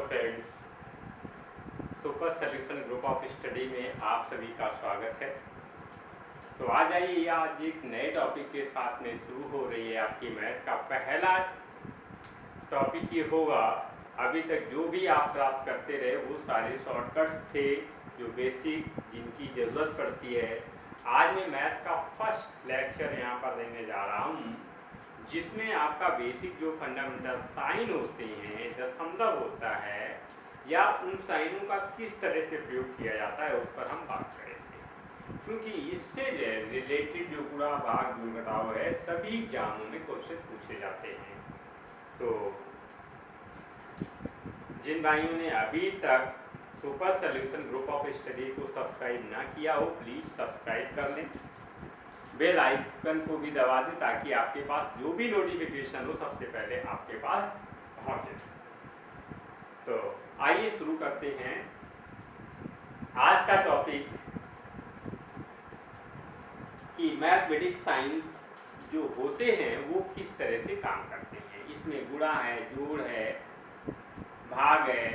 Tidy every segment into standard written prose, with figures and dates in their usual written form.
Friends, super solution group of study में आप सभी का स्वागत है। तो आज आइए आज एक नए टॉपिक के साथ में शुरू हो रही है आपकी मैथ का पहला टॉपिक ये होगा। अभी तक जो भी आप प्राप्त करते रहे वो सारे शॉर्टकट्स थे जो बेसिक जिनकी ज़रूरत पड़ती है। आज मैं मैथ का फर्स्ट लेक्चर यहाँ पर देने जा रहा हूँ, जिसमें आपका बेसिक जो फंडामेंटल साइन होते हैं, दशमलव होता है या उन साइनों का किस तरह से प्रयोग किया जाता है उस पर हम बात करेंगे, क्योंकि इससे रिलेटेड जो पूरा भाग जोड़ घटाव है सभी एग्जामों में क्वेश्चन पूछे जाते हैं। तो जिन भाइयों ने अभी तक super solution group of study को सब्सक्राइब ना किया हो, प्लीज़ सब्सक्राइब कर लें, बेल आइकन को भी दबा दें ताकि आपके पास जो भी नोटिफिकेशन हो सबसे पहले आपके पास पहुंचे। तो आइए शुरू करते हैं आज का टॉपिक कि मैथमेटिक्स साइंस जो होते हैं वो किस तरह से काम करते हैं। इसमें गुणा है, जोड़ है, भाग है,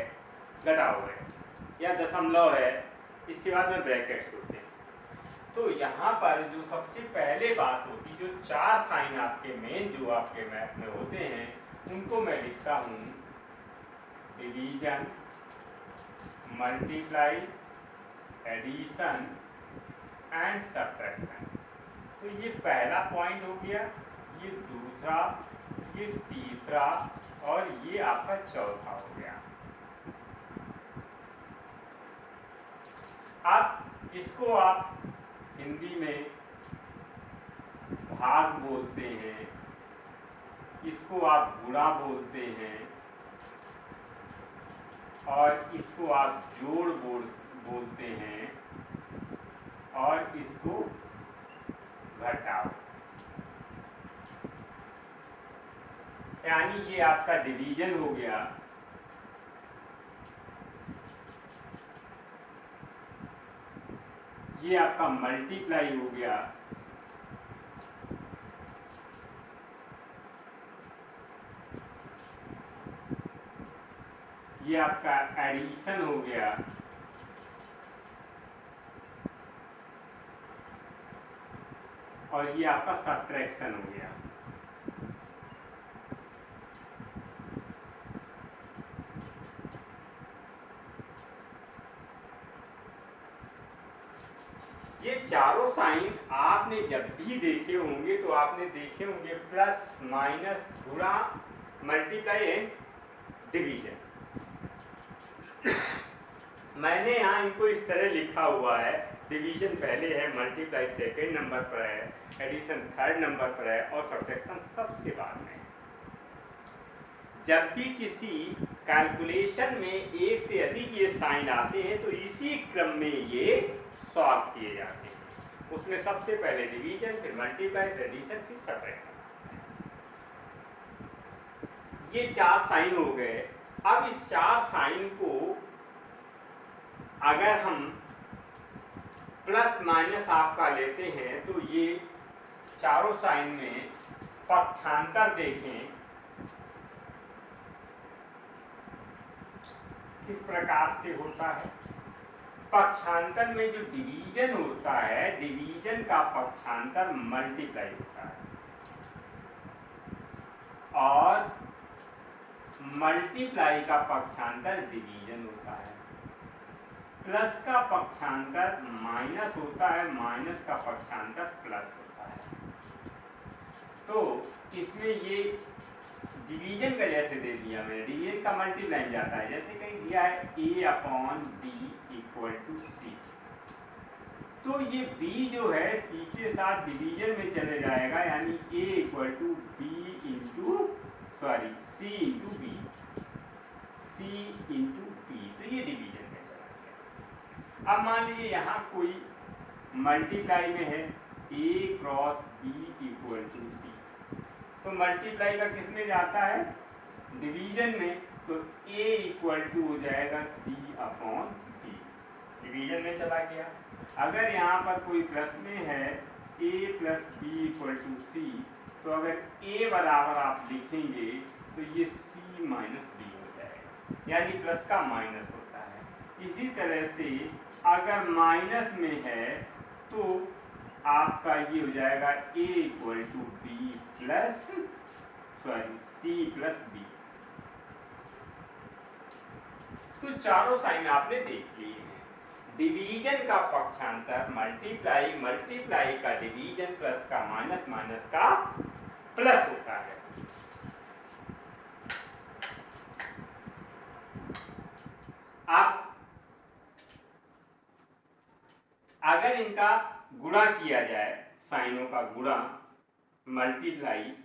घटाव है या दशमलव है, इसके बाद में ब्रैकेट्स होते हैं। तो यहाँ पर जो सबसे पहले बात होती, जो चार साइन आपके मेन जो आपके मैथ में होते हैं उनको मैं लिखता हूँ division, multiply, addition and subtraction. तो ये पहला पॉइंट हो गया, ये दूसरा, ये तीसरा और ये आपका चौथा हो गया। अब इसको आप हिंदी में भाग बोलते हैं, इसको आप गुणा बोलते हैं और इसको आप जोड़ बोलते हैं और इसको घटाव। यानी ये आपका डिवीजन हो गया, ये आपका मल्टीप्लाई हो गया, ये आपका एडिशन हो गया और ये आपका सब्ट्रैक्शन हो गया। ये चारों साइन आपने जब भी देखे होंगे तो आपने देखे होंगे प्लस, माइनस, गुणा, मल्टीप्लाई एंड डिवीजन। मैंने यहाँ इनको इस तरह लिखा हुआ है, डिवीजन पहले है, मल्टीप्लाई सेकेंड नंबर पर है, एडिशन थर्ड नंबर पर है और सब्ट्रैक्शन सबसे बाद में है। जब भी किसी कैलकुलेशन में एक से अधिक ये साइन आते हैं तो इसी क्रम में ये सॉल्व किए जाते हैं। उसमें सबसे पहले डिवीजन, फिर मल्टीप्लाई, फिर एडिशन, फिर सब्ट्रैक्शन। ये चार साइन हो गए। अब इस चार साइन को अगर हम प्लस माइनस आपका लेते हैं तो ये चारों साइन में पक्षांतर देखें किस प्रकार से होता है। पक्षांतर में जो डिवीजन होता है, डिवीजन का पक्षांतर मल्टीप्लाई होता है और मल्टीप्लाई का पक्षांतर डिवीजन होता है। प्लस का पक्षांतर माइनस होता है, माइनस का पक्षांतर प्लस होता है। तो इसमें ये डिवीजन का जैसे दे दिया मैंने, डिवीजन का मल्टीप्लाई जाता है। जैसे कहीं दिया है A/B = C, तो ये B जो है C के साथ डिवीजन में चले जाएगा, यानी A = C × B, C × B, तो ये डिवीजन में चला गया। अब मान लीजिए यहाँ कोई मल्टीप्लाई में है A × B = C, तो मल्टीप्लाई का किस में जाता है, डिवीजन में, तो A = हो जाएगा C/B, डिवीजन में चला गया। अगर यहाँ पर कोई प्लस में है A + B = C, तो अगर A बराबर आप लिखेंगे तो ये C - B हो जाएगा। यानी प्लस का माइनस होता है। इसी तरह से अगर माइनस में है तो आपका ये हो जाएगा a equal to B plus C plus B. तो चारों साइन आपने देख लिए हैं। डिवीजन का पक्षांतर मल्टीप्लाई, मल्टीप्लाई का डिवीजन, प्लस का माइनस, माइनस का प्लस होता है। अब अगर इनका गुणा किया जाए, साइनों का गुणा मल्टीप्लाई,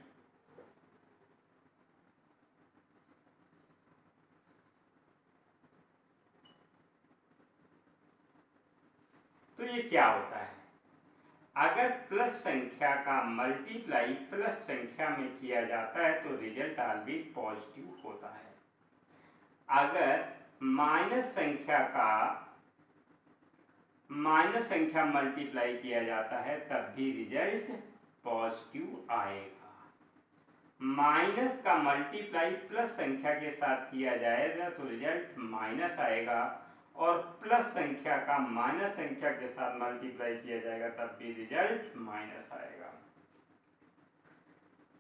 तो ये क्या होता है? अगर प्लस संख्या का मल्टीप्लाई प्लस संख्या में किया जाता है तो रिजल्ट ऑलवेज पॉजिटिव होता है। अगर माइनस संख्या मल्टीप्लाई किया जाता है तब भी रिजल्ट पॉजिटिव आएगा। माइनस का मल्टीप्लाई प्लस संख्या के साथ किया जाएगा तो रिजल्ट माइनस आएगा, और प्लस संख्या का माइनस संख्या के साथ मल्टीप्लाई किया जाएगा तब भी रिजल्ट माइनस आएगा।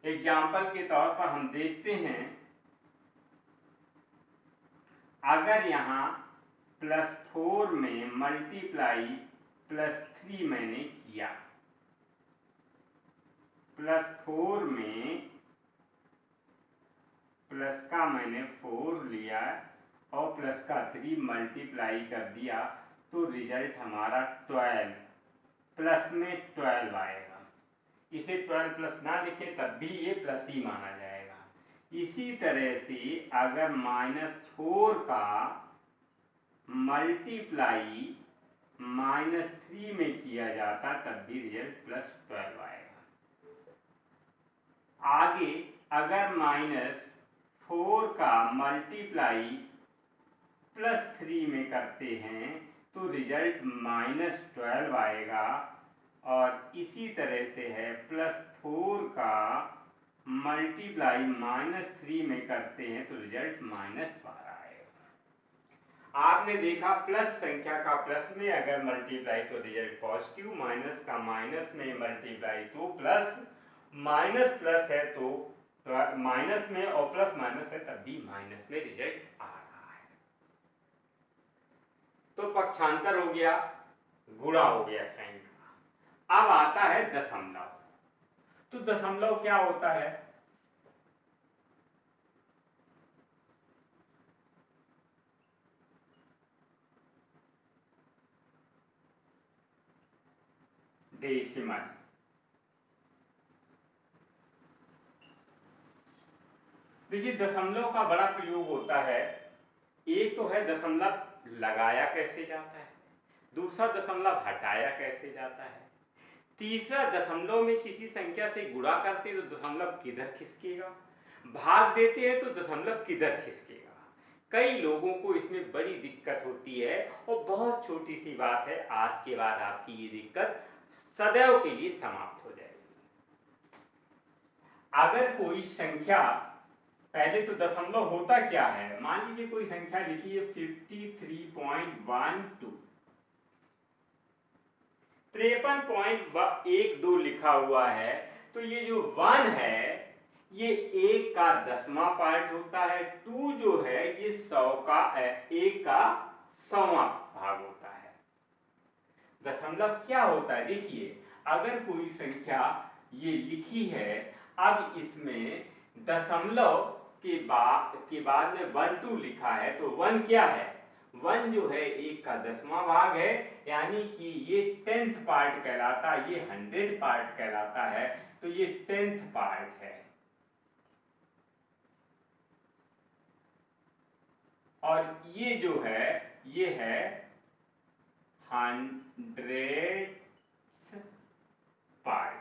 एग्जाम्पल के तौर पर हम देखते हैं, अगर यहाँ +4 में मल्टीप्लाई +3 मैंने किया, +4 में प्लस का मैंने 4 लिया और प्लस का 3 मल्टीप्लाई कर दिया तो रिजल्ट हमारा 12, प्लस में 12 आएगा। इसे 12 प्लस ना लिखे तब भी ये प्लस ही माना जाएगा। इसी तरह से अगर -4 का मल्टीप्लाई -3 में किया जाता तब भी रिजल्ट +12 आएगा। आगे अगर -4 का मल्टीप्लाई +3 में करते हैं तो रिजल्ट -12 आएगा, और इसी तरह से है +4 का मल्टीप्लाई -3 में करते हैं तो रिजल्ट -12 आएगा। आपने देखा प्लस संख्या का प्लस में अगर मल्टीप्लाई तो रिजल्ट पॉजिटिव, माइनस का माइनस में मल्टीप्लाई तो प्लस, माइनस प्लस है तो माइनस में, और प्लस माइनस है तब भी माइनस में रिजल्ट आ रहा है। तो पक्षांतर हो गया, गुणा हो गया साइन का। अब आता है दशमलव। तो दशमलव क्या होता है? डेसिमल। देखिए दशमलव का बड़ा प्रयोग होता है। एक तो है दशमलव लगाया कैसे जाता है, दूसरा दशमलव हटाया कैसे जाता है, तीसरा दशमलव में किसी संख्या से गुणा करते तो दशमलव किधर खिसकेगा, भाग देते हैं तो दशमलव किधर खिसकेगा। कई लोगों को इसमें बड़ी दिक्कत होती है, और बहुत छोटी सी बात है, आज के बाद आपकी ये दिक्कत सदैव के लिए समाप्त हो जाएगी। अगर कोई संख्या, पहले तो दशमलव होता क्या है, मान लीजिए कोई संख्या लिखी है 53.12, 53.12 लिखा हुआ है, तो ये जो 1 है ये 1 का 10वां पार्ट होता है, 2 जो है ये 100 का 1 का 100वां भाग होता है। दशमलव क्या होता है? देखिए अगर कोई संख्या ये लिखी है, अब इसमें दशमलव के बाद में 1 2 लिखा है, तो 1 क्या है? 1 जो है 1 का 10वां भाग है, यानी कि ये 10th पार्ट कहलाता है, ये 100 पार्ट कहलाता है, तो ये 10th पार्ट है। और ये जो है ये है 100th पार्ट,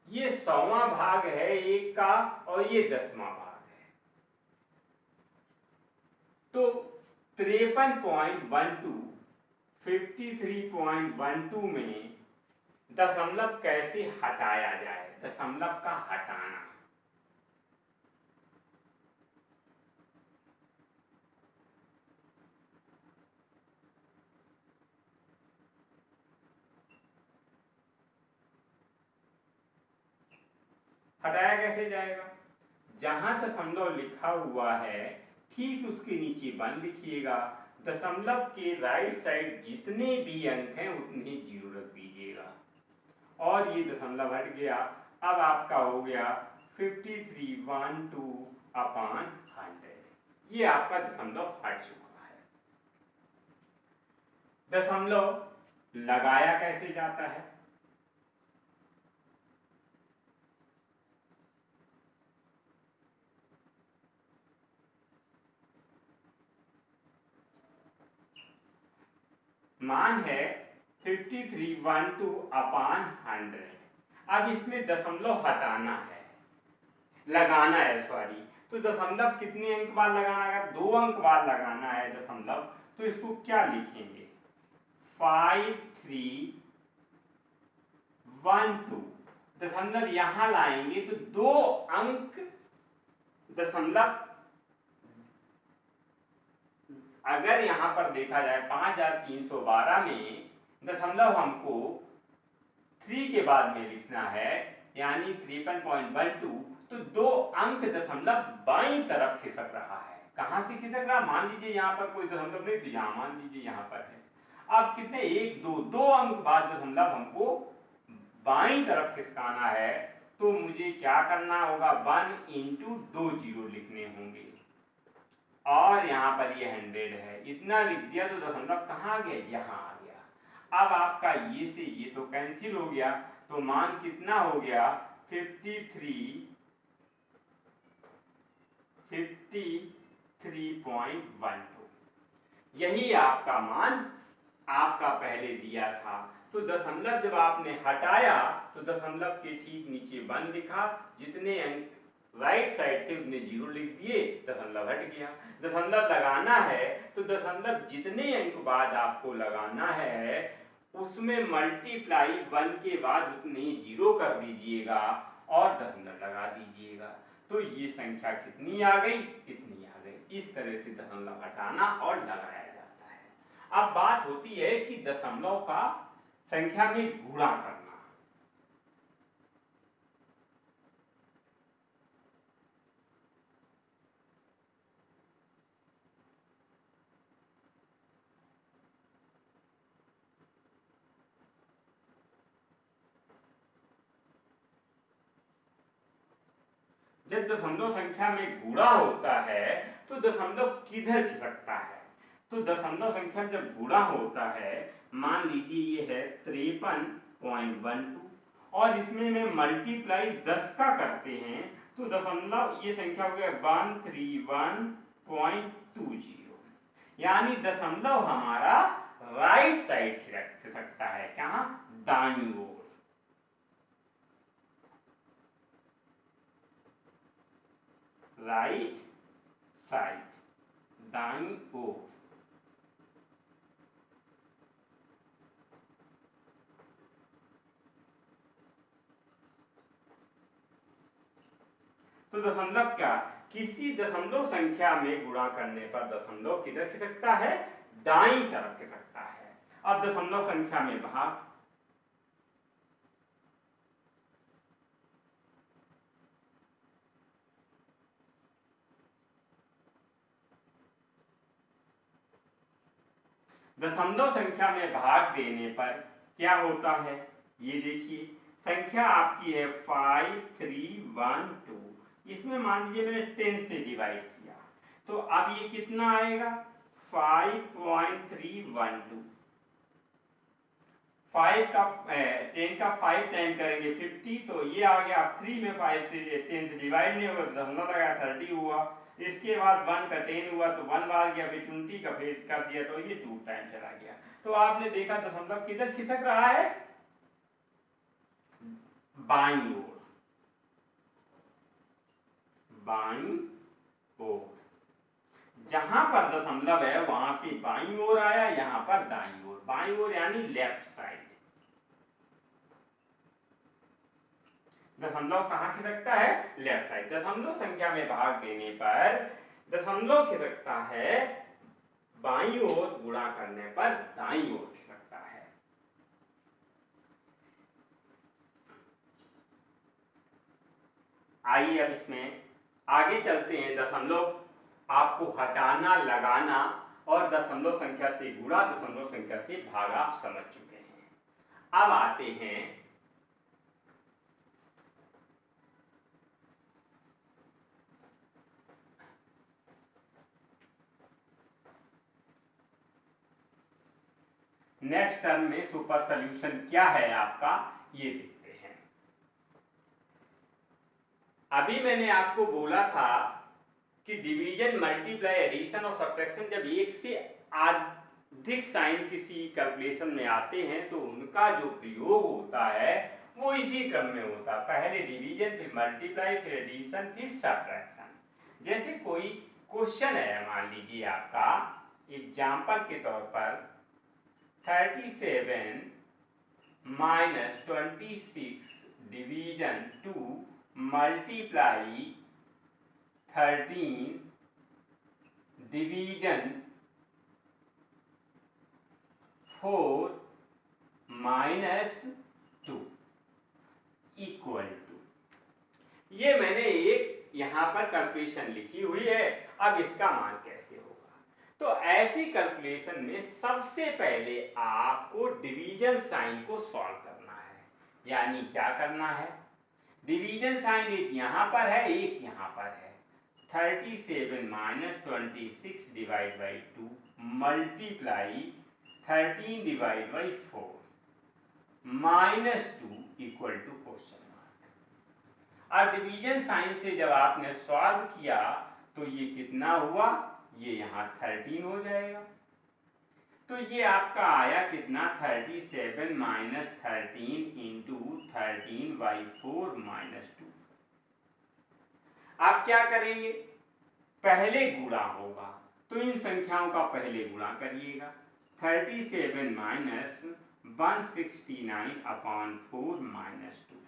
ये 100वां भाग है 1 का, और ये 10वां भाग है। तो 53.12 53.12 में दशमलव कैसे हटाया जाए, दशमलव का हटाना। हटाया कैसे जाएगा? जहां दशमलव लिखा हुआ है ठीक उसके नीचे 1 लिखिएगा, दशमलव के राइट साइड जितने भी अंक हैं उतने 0 रख दीजिएगा और ये दशमलव हट गया। अब आपका हो गया 5312/100। ये आपका दशमलव हट चुका है। दशमलव लगाया कैसे जाता है? मान है 5312/100। अब इसमें दशमलव हटाना है, लगाना है सॉरी, तो दशमलव कितने अंक बाद लगाना है? अगर 2 अंक बाद लगाना है दशमलव तो इसको क्या लिखेंगे? 5312। दशमलव यहां लाएंगे तो 2 अंक दशमलव, अगर यहां पर देखा जाए 5312 में दशमलव हमको 3 के बाद में लिखना है यानी 53.12, तो 2 अंक दशमलव बाईं तरफ खिसक रहा है। कहां से खिसक रहा? मान लीजिए यहां पर कोई दशमलव नहीं तो यहां मान लीजिए यहां पर है। अब कितने? 1 2 अंक बाद दशमलव हमको बाईं तरफ खिसकाना है तो मुझे क्या करना होगा? 1 × 2 0 लिखने होंगे और यहां पर ये 100 है। इतना लिख दिया तो दशमलव कहां आ गया? यहां आ गया। अब आपका ये से ये तो कैंसिल हो गया, तो मान कितना हो गया? 53.12। यही आपका मान आपका पहले दिया था। तो दशमलव जब आपने हटाया तो दशमलव के ठीक नीचे 1 लिखा, जितने अंक राइट साइड थे उतने 0 लिख दिए, दशमलव हट गया। दशमलव लगाना है तो दशमलव जितने अंक बाद आपको लगाना है उसमें मल्टीप्लाई 1 के बाद उतने 0 कर दीजिएगा और दशमलव लगा दीजिएगा। तो ये संख्या कितनी आ गई? इतनी आ गई। इस तरह से दशमलव हटाना और लगाया जाता है। अब बात होती है कि दशमलव का संख्या में गुणा करना। जब दशमलव संख्या में गुणा होता है तो दशमलव किधर खिसकता है? तो दशमलव संख्या जब गुणा होता है, मान लीजिए ये है 53.12 और इसमें में मल्टीप्लाई 10 का करते हैं तो दशमलव ये संख्या हो गया 131.20, यानी दशमलव हमारा राइट साइड खिसकता है। कहां? दाईं ओर। राइट साइड, दाईं ओर। तो दशमलव क्या? किसी दशमलव संख्या में गुणा करने पर दशमलव किधर खिसकता है? दाईं तरफ खिसकता है। अब दशमलव संख्या में भाग, दशमलव संख्या में भाग देने पर क्या होता है? ये देखिए संख्या आपकी है 5312, इसमें मान लीजिए मैंने 10 से डिवाइड किया तो अब ये कितना आएगा? 5.312। 5 का 10 का 5 टाइम करेंगे 50, तो ये आ गया। 3 में 5 से 10 से डिवाइड नहीं होगा, दशमलव लगा 30 हुआ। इसके बाद 1 का 10 हुआ तो 1 बार गया, फिर 20 का फिर कर दिया तो ये 2 टाइम चला गया। तो आपने देखा दशमलव किधर खिसक रहा है? बाईं ओर। बाईं ओर, जहां पर दशमलव है वहां से बाईं ओर आया, यहां पर दाईं ओर। बाईं ओर यानी लेफ्ट साइड। दशमलव कहां खिसकता है? Left side. दशमलव संख्या में भाग देने पर दशमलव खिसकता है बाईं ओर, गुणा करने पर दाईं ओर खिसकता है। आइए अब इसमें आगे चलते हैं। दशमलव आपको हटाना, लगाना और दशमलव संख्या से गुणा, दशमलव संख्या से भाग आप समझ चुके हैं। अब आते हैं नेक्स्ट टर्म में सुपर सॉल्यूशन क्या है आपका, ये देखते हैं। अभी मैंने आपको बोला था कि डिवीजन, मल्टीप्लाई, एडिशन और सब्ट्रैक्शन जब एक से अधिक साइन किसी कैलकुलेशन में आते हैं तो उनका जो प्रयोग होता है वो इसी क्रम में होता है। पहले डिवीजन, फिर मल्टीप्लाई, फिर एडिशन, फिर सब्ट्रैक्शन। जैसे कोई क्वेश्चन है, मान लीजिए आपका एग्जाम्पल के तौर पर 37 minus 26 division 2 multiply 13 division 4 minus 2 equal to, ये मैंने एक यहां पर कैलकुलेशन लिखी हुई है। अब इसका मान कैसे होगा, तो ऐसी कैलकुलेशन में सबसे पहले आपको डिवीजन साइन को सॉल्व करना है। यानी क्या करना है, डिवीजन साइन एक यहां पर है, एक यहां पर है। 37 minus 26 divide by 2 multiply 13 divide by 4 minus 2 equal to question mark. अब डिवीजन साइन से जब आपने सॉल्व किया तो ये कितना हुआ, ये यहाँ 13 हो जाएगा। तो ये आपका आया कितना, 37 माइनस 13 इंटू 13 बाई 4 माइनस 2। आप क्या करेंगे, पहले गुणा होगा तो इन संख्याओं का पहले गुणा करिएगा। 37 माइनस 169 अपॉन 4 माइनस 2।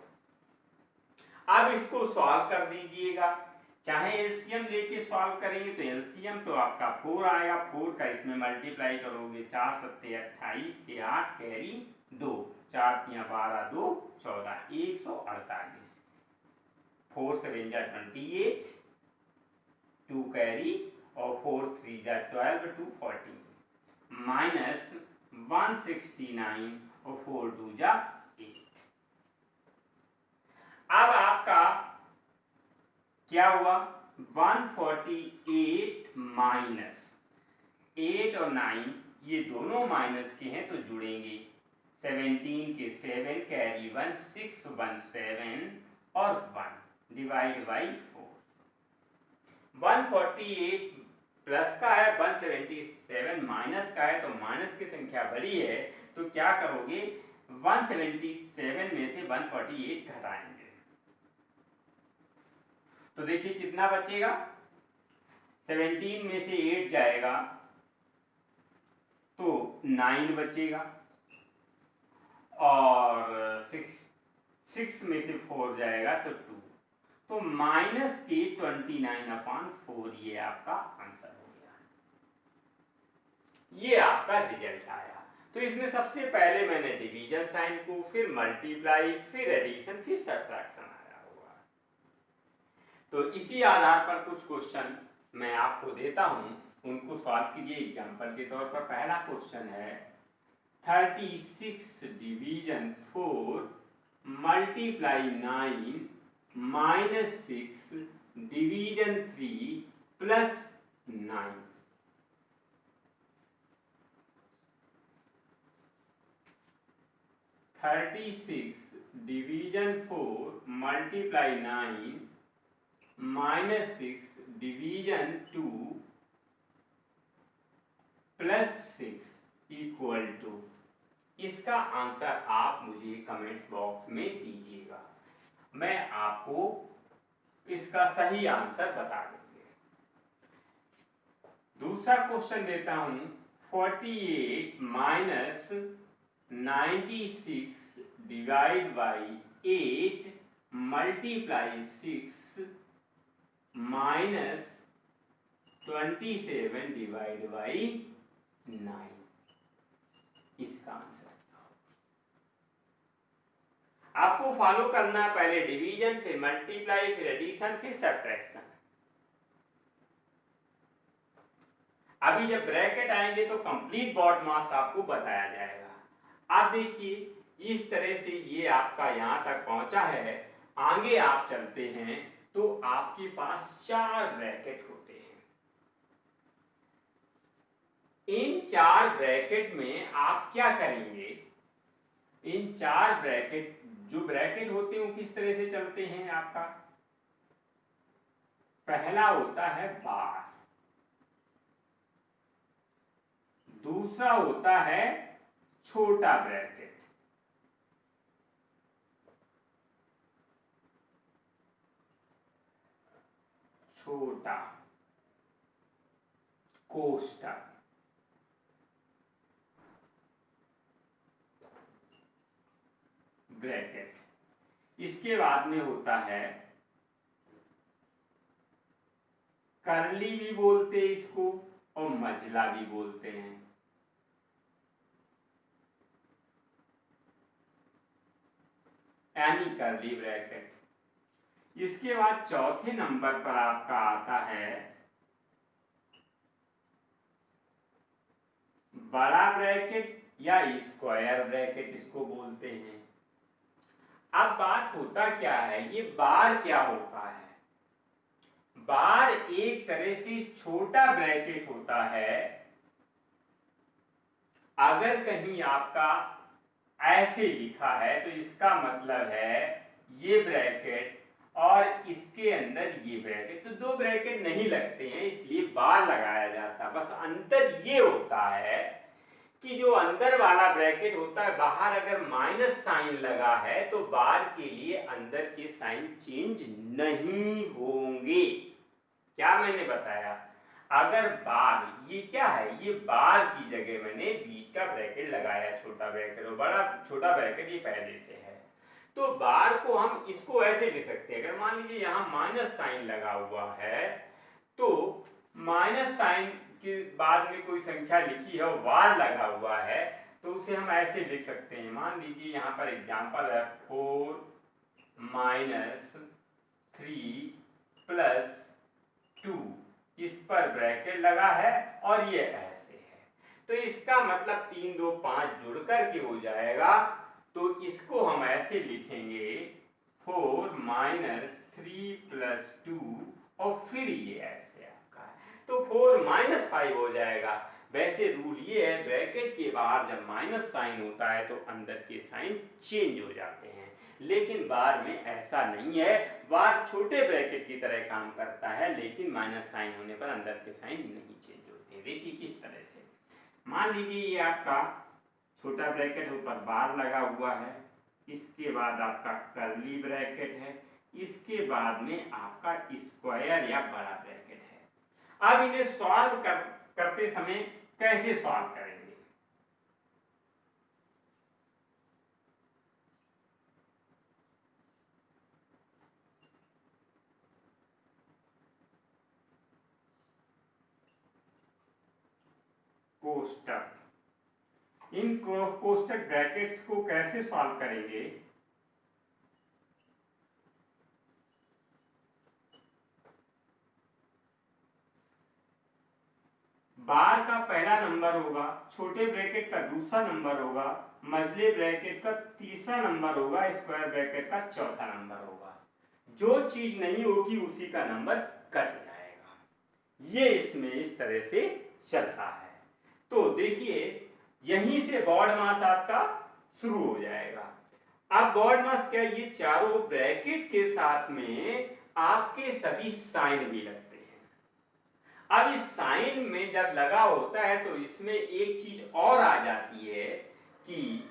अब इसको सॉल्व कर दीजिएगा। चाहे एलसीएम लेके सॉल्व करेंगे तो एलसीएम तो आपका 4 आएगा, 4 का इसमें मल्टीप्लाई करोगे 4 सत्ते 28 के 8 कैरी 2, 4 तिया 12 2 14 148, 4 7 जा 28, 2 कैरी और 4 3 जा 12 240 माइनस 169 और 4 2 जा 8। अब आपका क्या हुआ, 148 माइनस 8 और 9 ये दोनों माइनस के हैं तो जुड़ेंगे। 17 के 7 कैरी 1 6 1 7 और 1 डिवाइड बाई 4। 148 प्लस का है, 177 माइनस का है, तो माइनस की संख्या बड़ी है तो क्या करोगे, 177 में से 148 घटाएंगे तो देखिए कितना बचेगा, 17 में से 8 जाएगा तो 9 बचेगा और 6 में से 4 जाएगा तो 2, तो माइनस के 29/4 ये आपका आंसर हो गया, ये आपका रिजल्ट आया। तो इसमें सबसे पहले मैंने डिवीजन साइन को, फिर मल्टीप्लाई, फिर एडिशन, फिर सब्ट्रैक्शन आया हुआ। तो इसी आधार पर कुछ क्वेश्चन मैं आपको देता हूं, उनको सॉल्व कीजिए एग्जांपल के तौर पर। पहला क्वेश्चन है 36 division 4 multiply 9 minus 6 division 3 plus 9। Division 4 multiply 9 minus 6 division 2 plus 6 equal to, इसका आंसर आप मुझे कमेंट्स बॉक्स में दीजिएगा, मैं आपको इसका सही आंसर बता देंगे। दूसरा क्वेश्चन देता हूं 48 minus 96 divide by 8 multiply 6 minus 27 divide by 9, इसका आंसर। आपको फॉलो करना है पहले डिवीजन, फिर मल्टीप्लाई, फिर एडिशन, फिर सब्ट्रैक्शन। अभी जब ब्रैकेट आएंगे तो कंप्लीट बॉड मास आपको बताया जाएगा। आप देखिए इस तरह से ये आपका यहां तक पहुंचा है। आगे आप चलते हैं तो आपके पास 4 ब्रैकेट होते हैं। इन 4 ब्रैकेट में आप क्या करेंगे, इन 4 ब्रैकेट जो ब्रैकेट होते हैं वो किस तरह से चलते हैं आपका, पहला होता है बार, दूसरा होता है छोटा ब्रैकेट, छोटा कोष्टक, ब्रैकेट। इसके बाद में होता है करली भी बोलते हैं इसको और मझला भी बोलते हैं। यानी करली ब्रैकेट। इसके बाद चौथे नंबर पर आपका आता है बड़ा ब्रैकेट या स्क्वायर ब्रैकेट इसको बोलते हैं। अब बात होता क्या है, ये बार क्या होता है, बार एक तरह से छोटा ब्रैकेट होता है। अगर कहीं आपका ऐसे लिखा है तो इसका मतलब है ये ब्रैकेट और इसके अंदर ये ब्रैकेट, तो 2 ब्रैकेट नहीं लगते हैं इसलिए बार लगाया जाता है। बस अंतर ये होता है कि जो अंदर वाला ब्रैकेट होता है, बाहर अगर माइनस साइन लगा है तो बार के लिए अंदर के साइन चेंज नहीं होंगे। क्या मैंने बताया, अगर बार, ये क्या है, ये बार की जगह मैंने बीच का ब्रैकेट लगाया, छोटा ब्रैकेट और बड़ा छोटा ब्रैकेट ये पहले से है, तो बार को हम इसको ऐसे लिख सकते हैं। अगर मान लीजिए यहाँ माइनस साइन लगा हुआ है तो माइनस साइन के बाद में कोई संख्या लिखी है और बार लगा हुआ है तो उसे हम ऐसे लिख सकते हैं। मान लीजिए यहाँ पर एग्जांपल है 4 माइनस 3 प्लस 2, इस पर ब्रैकेट लगा है और ये ऐसे है, तो इसका मतलब 3 2 5 जुड़ करके हो जाएगा। तो इसको हम ऐसे लिखेंगे 4 माइनस 3 प्लस 2 और फिर ये ऐसे आपका है, तो 4 माइनस 5 हो जाएगा। वैसे रूल ये है ब्रैकेट के बाहर जब माइनस साइन होता है तो अंदर के साइन चेंज हो जाते हैं, लेकिन बार में ऐसा नहीं है। बार छोटे ब्रैकेट की तरह काम करता है लेकिन माइनस साइन होने पर अंदर के साइन नहीं चेंज होते। देखिए किस तरह से, मान लीजिए ये आपका छोटा ब्रैकेट ऊपर बार लगा हुआ है, इसके बाद आपका कर्ली ब्रैकेट है, इसके बाद में आपका स्क्वायर या बड़ा ब्रैकेट है। अब इन्हें सॉल्व करते समय कैसे सॉल्व करेंगे, कोष्टक, इन कोष्टक ब्रैकेट्स को कैसे सॉल्व करेंगे, बार का पहला नंबर होगा, छोटे ब्रैकेट का दूसरा नंबर होगा, मझले ब्रैकेट का तीसरा नंबर होगा, स्क्वायर ब्रैकेट का चौथा नंबर होगा। जो चीज नहीं होगी उसी का नंबर कट जाएगा। ये इसमें इस तरह से चलता है। तो देखिए यहीं से बॉड मास आपका शुरू हो जाएगा। अब बॉड मास क्या, ये चारों ब्रैकेट के साथ में आपके सभी साइन भी लगते हैं। अब इस साइन में जब लगा होता है तो इसमें एक चीज और आ जाती है कि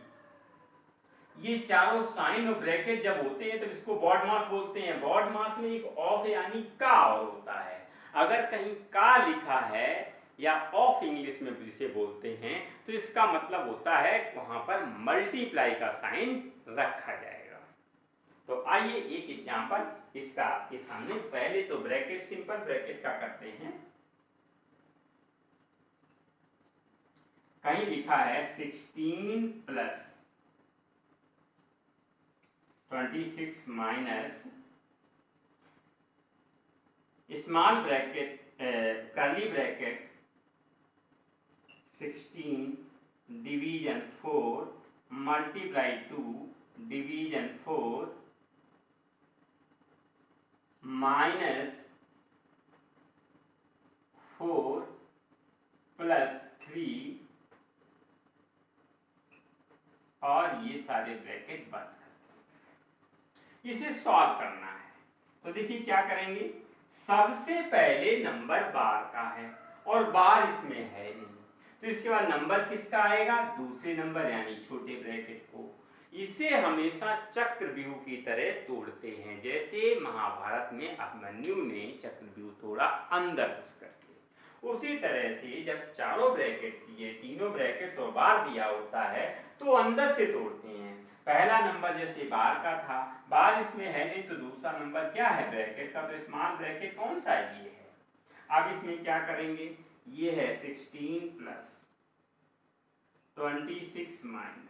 ये चारों साइन और ब्रैकेट जब होते हैं तो इसको बॉड मास बोलते हैं। बॉड मास में एक ऑफ यानी का और होता है। अगर कहीं का लिखा है या ऑफ इंग्लिश में जिसे बोलते हैं तो इसका मतलब होता है वहां पर मल्टीप्लाई का साइन रखा जाएगा। तो आइए एक एग्जांपल इसका आपके सामने, पहले तो ब्रैकेट सिंपल ब्रैकेट का करते हैं। कहीं लिखा है 16 plus 26 minus small bracket curly bracket 16 division 4 multiply 2 division 4 minus 4 plus 3 और ये सारे ब्रैकेट बंद कर इसे सॉल्व करना है। तो देखिए क्या करेंगे, सबसे पहले नंबर बार का है और बार इसमें है नहीं, तो इसके बाद नंबर किसका आएगा, दूसरे नंबर यानी छोटे ब्रैकेट को। इसे हमेशा चक्रव्यूह की तरह तोड़ते हैं, जैसे महाभारत में अभिमन्यु ने चक्रव्यूह तोड़ा अंदर घुस करके। उसी तरह से जब चारों ब्रैकेट्स, ये तीनों ब्रैकेट्स और बार दिया होता है तो अंदर से तोड़ते हैं। पहला नंबर जैसे बार का था, बार इसमें है नहीं, तो दूसरा नंबर क्या है ब्रैकेट का, तो स्मॉल ब्रैकेट कौन सा है, ये है। अब इसमें क्या करेंगे, ये है 16 प्लस 26 माइनस,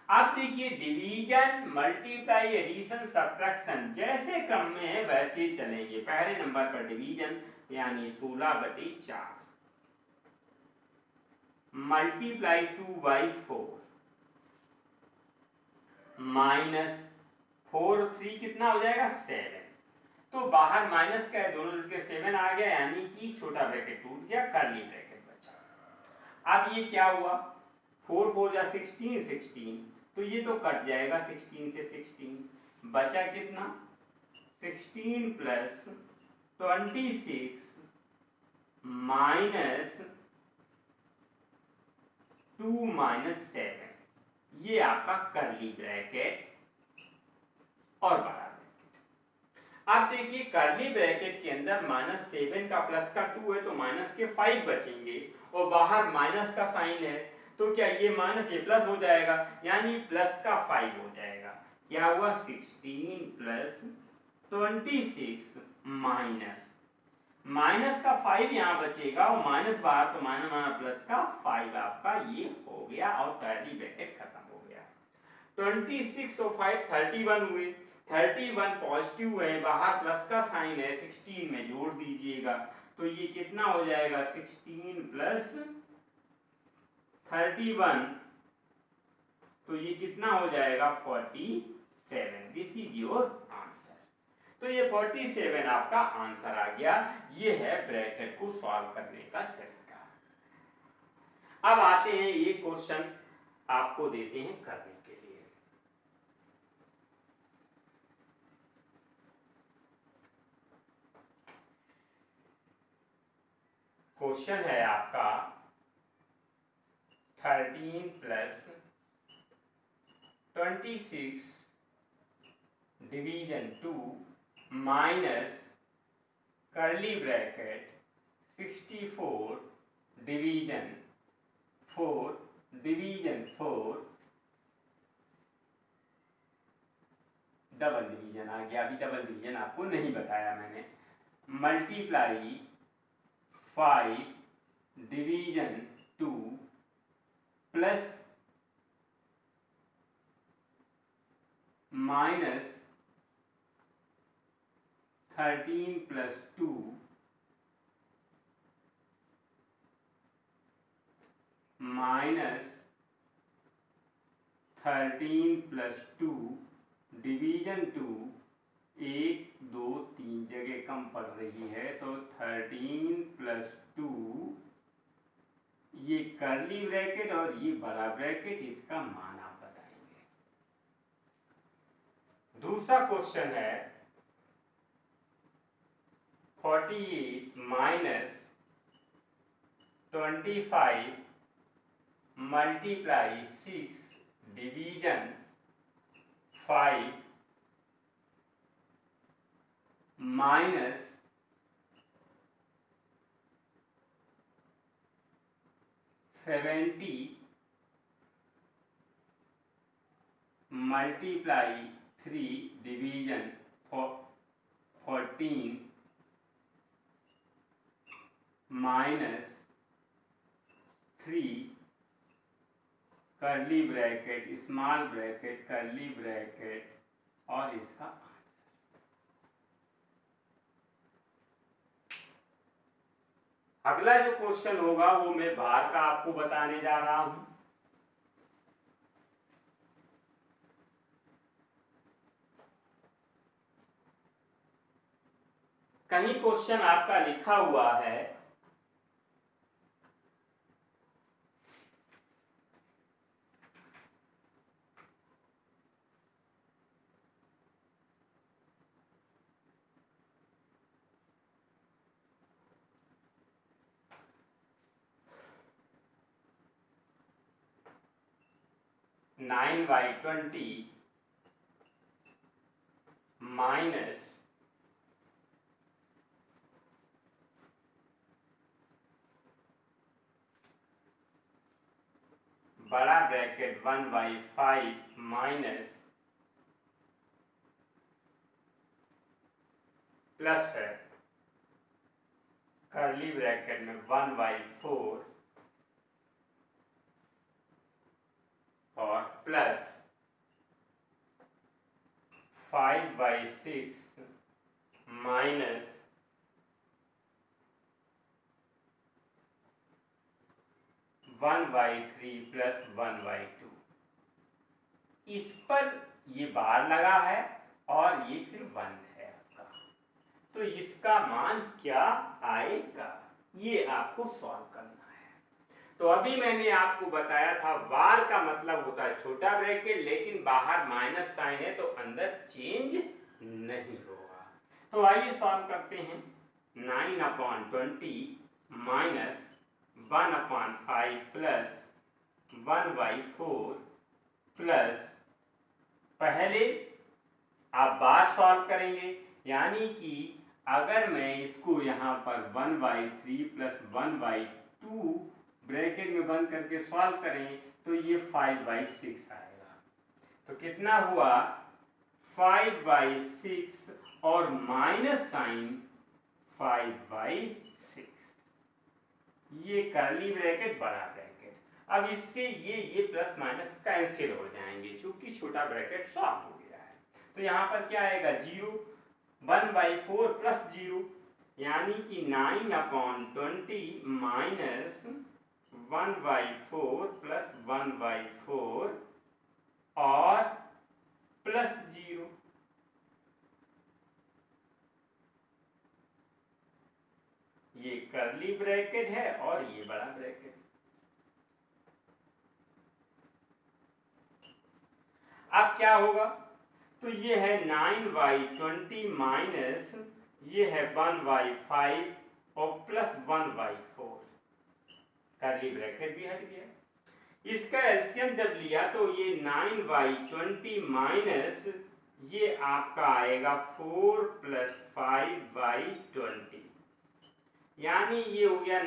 अब देखिए डिवीजन मल्टीप्लाई एडिशन सब्ट्रैक्शन जैसे क्रम में है वैसे ही चलेंगे। पहले नंबर पर डिवीजन यानी 16/4 मल्टीप्लाई 2/4 माइनस 4 और 3 कितना हो जाएगा 7, तो बाहर माइनस का है, दोनों मिलकर 7 आ गया, यानी कि छोटा ब्रैकेट टूट गया, कर्ली ब्रैकेट बचा। अब ये क्या हुआ, 4 4 जा 16 16, तो ये तो कट जाएगा 16 से 16, बचा कितना 16 प्लस 26 माइनस 2 माइनस 7, ये आपका कर्ली ब्रैकेट और बड़ा ब्रैकेट। अब देखिए कर्ली ब्रैकेट के अंदर -7 का प्लस का 2 है तो माइनस के 5 बचेंगे और बाहर माइनस का साइन है, तो क्या ये माइनस ये प्लस हो जाएगा, यानी प्लस का 5 हो जाएगा। क्या हुआ 16 प्लस 26 माइनस का 5 यहाँ बचेगा और माइनस बाहर, तो माइनस माइनस प्लस का 5 आपका ये हो गया और कर्ली ब्रैकेट खत्म हो गया। 26 और 5 31 हुए, 31 पॉजिटिव है, बाहर प्लस का साइन है, 16 में जोड़ दीजिएगा तो ये कितना हो जाएगा 16 प्लस 31, तो ये कितना हो जाएगा 47। This is your answer. तो ये 47 आपका आंसर आ गया। ये है ब्रैकेट को सॉल्व करने का तरीका। अब आते हैं, ये क्वेश्चन आपको देते हैं करने के लिए। क्वेश्चन है आपका 13 plus 26 division 2 minus curly bracket 64 division 4 division 4, double division आ गया, अभी डबल डिवीजन आपको नहीं बताया मैंने, multiply 5 division 2 plus minus 13 plus 2 minus 13 plus 2 division 2, 1 2 3 जगह कम पड़ रही है, तो 13 प्लस 2, ये कर्ली ब्रैकेट और ये बड़ा ब्रैकेट, इसका मान आप बताएंगे। दूसरा क्वेश्चन है 48 minus 25 multiply 6 division 5 minus 70 multiply 3 division 14 minus 3 curly bracket, small bracket, curly bracket और इसका अगला जो क्वेश्चन होगा वो मैं भार का आपको बताने जा रहा हूं। कहीं क्वेश्चन आपका लिखा हुआ है नाइन बाई 20 माइनस बड़ा ब्रैकेट 1/5 माइनस प्लस है कर्ली ब्रैकेट में 1/4 और प्लस 5/6 माइनस 1/3 प्लस 1/2। इस पर ये बार लगा है और ये फिर बंद है आपका, तो इसका मान क्या आएगा ये आपको सॉल्व करना है। तो अभी मैंने आपको बताया था बार का मतलब होता है छोटा ब्रैकेट, लेकिन बाहर माइनस साइन है तो अंदर चेंज नहीं होगा। तो आइए सॉल्व करते हैं। 9/20 माइनस 1/5 प्लस 1/4 प्लस, पहले आप बार सॉल्व करेंगे, यानी कि अगर मैं इसको यहाँ पर 1/3 प्लस 1/2 ब्रैकेट में बंद करके सॉल्व करें तो ये 5/6 आएगा। तो कितना हुआ 5/6 और माइनस साइन 5/6। ये कर्ली ब्रैकेट बड़ा ब्रैकेट। अब इससे ये प्लस माइनस कैंसिल हो जाएंगे क्योंकि छोटा ब्रैकेट सॉल्व हो गया है। तो यहाँ पर क्या आएगा 0, 1/4 प्लस 0 यानी कि 9/20 माइनस 1/4 प्लस 1/4 और प्लस 0। ये कर्ली ब्रैकेट है और ये बड़ा ब्रैकेट। अब क्या होगा, तो ये है 9/20 माइनस ये है 1/5 और प्लस 1/4, कर्ली ब्रैकेट भी हट गया। इसका एलसीएम जब लिया तो ये 9/20 माइनस ये आपका आएगा 4 प्लस 5/20, यानी ये हो गया